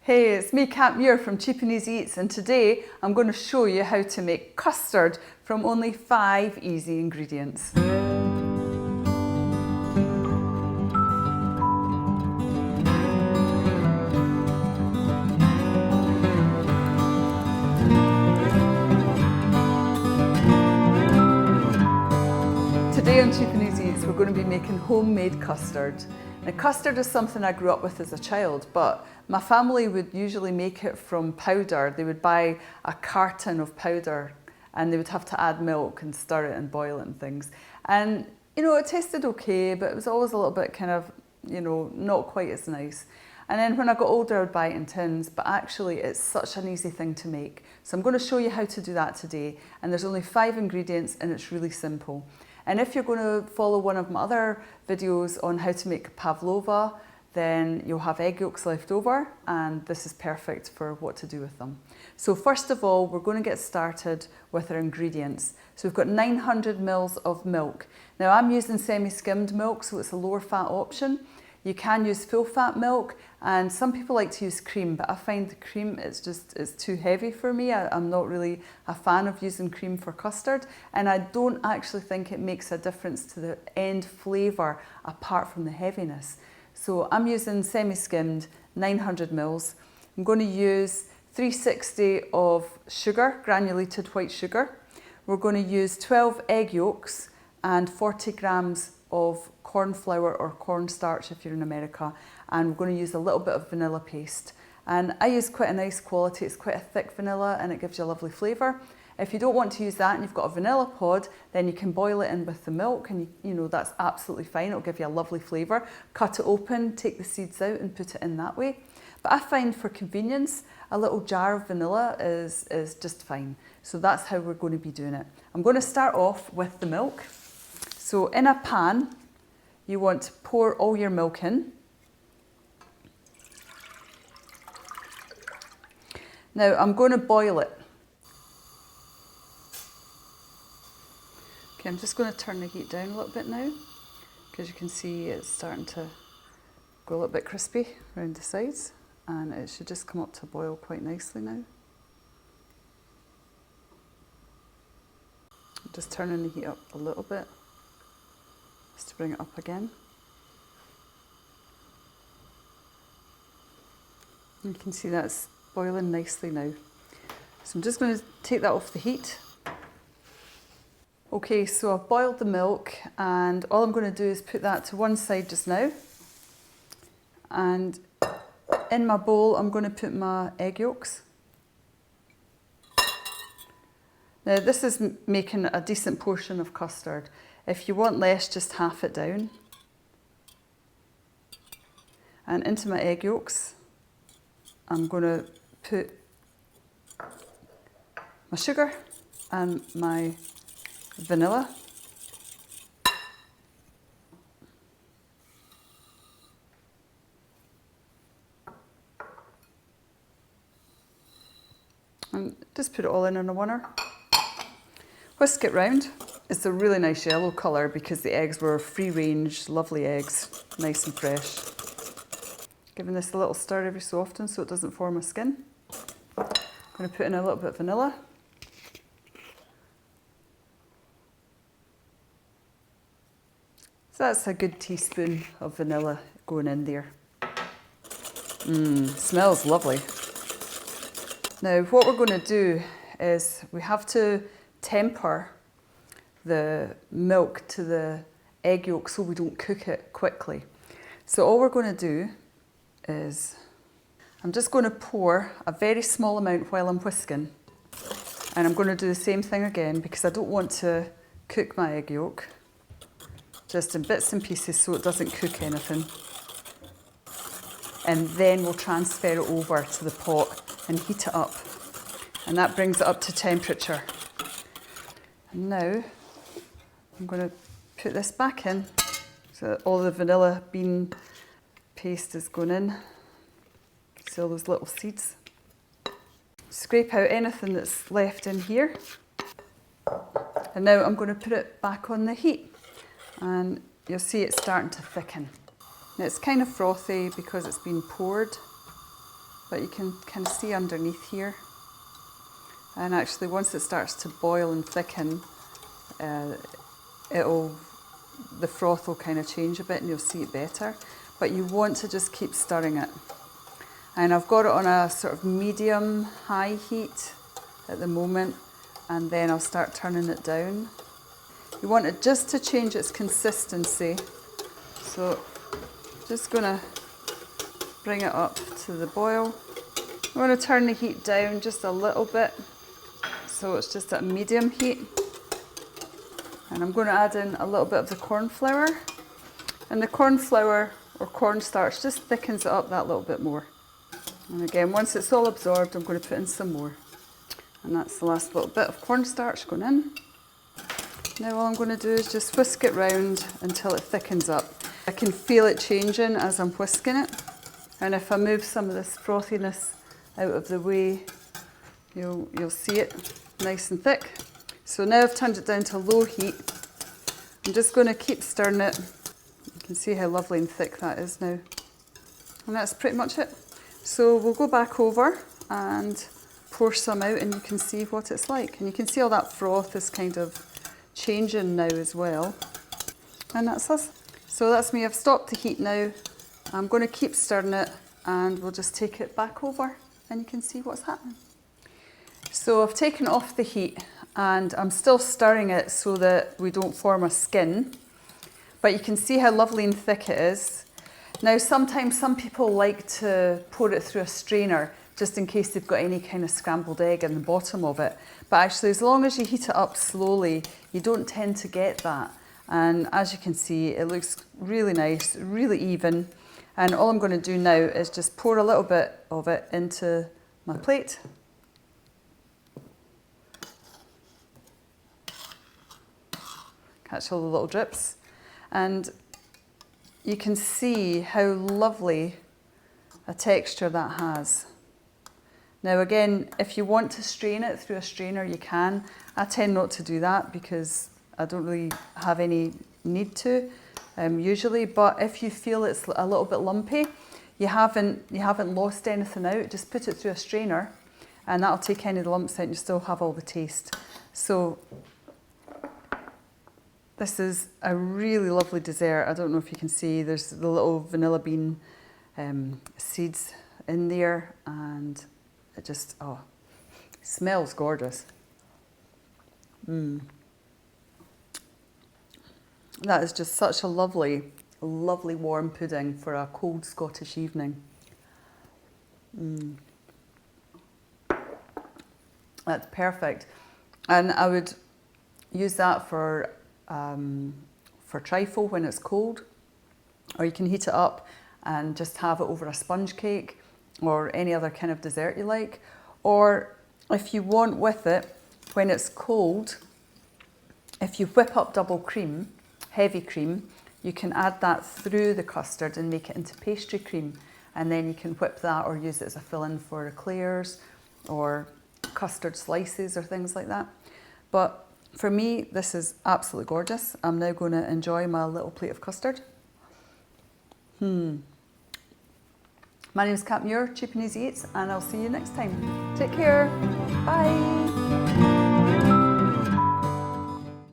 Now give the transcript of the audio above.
Hey, it's me, Cat Muir from Cheap and Easy Eats, and today I'm going to show you how to make custard from only 5 easy ingredients. Today on Cheap and Easy Eats, we're going to be making homemade custard. Now, custard is something I grew up with as a child, but my family would usually make it from powder. They would buy a carton of powder and they would have to add milk and stir it and boil it and things. And, it tasted okay, but it was always a little bit kind of, not quite as nice. And then when I got older, I would buy it in tins, but actually it's such an easy thing to make. So I'm going to show you how to do that today. And there's only 5 ingredients and it's really simple. And if you're going to follow one of my other videos on how to make pavlova, then you'll have egg yolks left over, and this is perfect for what to do with them. So first of all, we're going to get started with our ingredients. So we've got 900 mils of milk. Now I'm using semi-skimmed milk, so it's a lower fat option. You can use full fat milk, and some people like to use cream, but I find the cream it's too heavy for me. I'm not really a fan of using cream for custard, and I don't actually think it makes a difference to the end flavour apart from the heaviness. So I'm using semi-skimmed 900 mils. I'm going to use 360 of sugar, granulated white sugar. We're going to use 12 egg yolks and 40 grams of corn flour or cornstarch if you're in America, and we're going to use a little bit of vanilla paste. And I use quite a nice quality, it's quite a thick vanilla and it gives you a lovely flavour. If you don't want to use that and you've got a vanilla pod, then you can boil it in with the milk, and that's absolutely fine, it'll give you a lovely flavour. Cut it open, take the seeds out and put it in that way. But I find for convenience, a little jar of vanilla is just fine. So that's how we're going to be doing it. I'm going to start off with the milk. So in a pan, you want to pour all your milk in. Now I'm going to boil it. Okay, I'm just going to turn the heat down a little bit now, because you can see it's starting to go a little bit crispy around the sides, and it should just come up to boil quite nicely now. I'm just turning the heat up a little bit, just to bring it up again. You can see that's boiling nicely now. So I'm just going to take that off the heat. Okay, so I've boiled the milk, and all I'm going to do is put that to one side just now. And in my bowl, I'm going to put my egg yolks. Now this is making a decent portion of custard. If you want less, just half it down. And into my egg yolks, I'm going to put my sugar and my vanilla. And just put it all in a oneer. Whisk it round. It's a really nice yellow colour because the eggs were free range, lovely eggs, nice and fresh. Giving this a little stir every so often so it doesn't form a skin. I'm going to put in a little bit of vanilla. So that's a good teaspoon of vanilla going in there. Smells lovely. Now what we're going to do is we have to temper the milk to the egg yolk so we don't cook it quickly. So all we're going to do is, I'm just going to pour a very small amount while I'm whisking, and I'm going to do the same thing again because I don't want to cook my egg yolk, just in bits and pieces so it doesn't cook anything. And then we'll transfer it over to the pot and heat it up, and that brings it up to temperature. And now I'm going to put this back in so that all the vanilla bean paste is going in. See all those little seeds? Scrape out anything that's left in here. And now I'm going to put it back on the heat, and you'll see it's starting to thicken. Now it's kind of frothy because it's been poured. but you can kind of see underneath here. And actually once it starts to boil and thicken, the froth will kind of change a bit and you'll see it better. But you want to just keep stirring it. And I've got it on a sort of medium-high heat at the moment, and then I'll start turning it down. You want it just to change its consistency. So just gonna bring it up to the boil. I'm gonna turn the heat down just a little bit, so it's just at medium heat. And I'm gonna add in a little bit of the corn flour. And the corn flour or cornstarch just thickens it up that little bit more. And again, once it's all absorbed, I'm going to put in some more. And that's the last little bit of cornstarch going in. Now all I'm going to do is just whisk it round until it thickens up. I can feel it changing as I'm whisking it. And if I move some of this frothiness out of the way, you'll see it nice and thick. So now I've turned it down to low heat. I'm just going to keep stirring it. You can see how lovely and thick that is now. And that's pretty much it. So we'll go back over and pour some out and you can see what it's like. And you can see all that froth is kind of changing now as well. And that's us. So that's me. I've stopped the heat now. I'm going to keep stirring it and we'll just take it back over and you can see what's happening. So I've taken it off the heat and I'm still stirring it so that we don't form a skin. But you can see how lovely and thick it is. Now sometimes some people like to pour it through a strainer just in case they've got any kind of scrambled egg in the bottom of it. But actually as long as you heat it up slowly, you don't tend to get that. And as you can see, it looks really nice, really even. And all I'm going to do now is just pour a little bit of it into my plate. Catch all the little drips. And you can see how lovely a texture that has. Now again, if you want to strain it through a strainer, you can. I tend not to do that because I don't really have any need to usually, but if you feel it's a little bit lumpy, you haven't lost anything out, just put it through a strainer and that'll take any of the lumps out and you still have all the taste. So this is a really lovely dessert. I don't know if you can see, there's the little vanilla bean seeds in there and it just, oh, it smells gorgeous. That is just such a lovely, lovely warm pudding for a cold Scottish evening. That's perfect. And I would use that for trifle when it's cold, or you can heat it up and just have it over a sponge cake or any other kind of dessert you like. Or if you want with it, when it's cold, if you whip up double cream, heavy cream, you can add that through the custard and make it into pastry cream, and then you can whip that or use it as a fill-in for eclairs or custard slices or things like that. But for me, this is absolutely gorgeous. I'm now going to enjoy my little plate of custard. My name is Kat Muir, Cheap and Easy Eats, and I'll see you next time. Take care. Bye.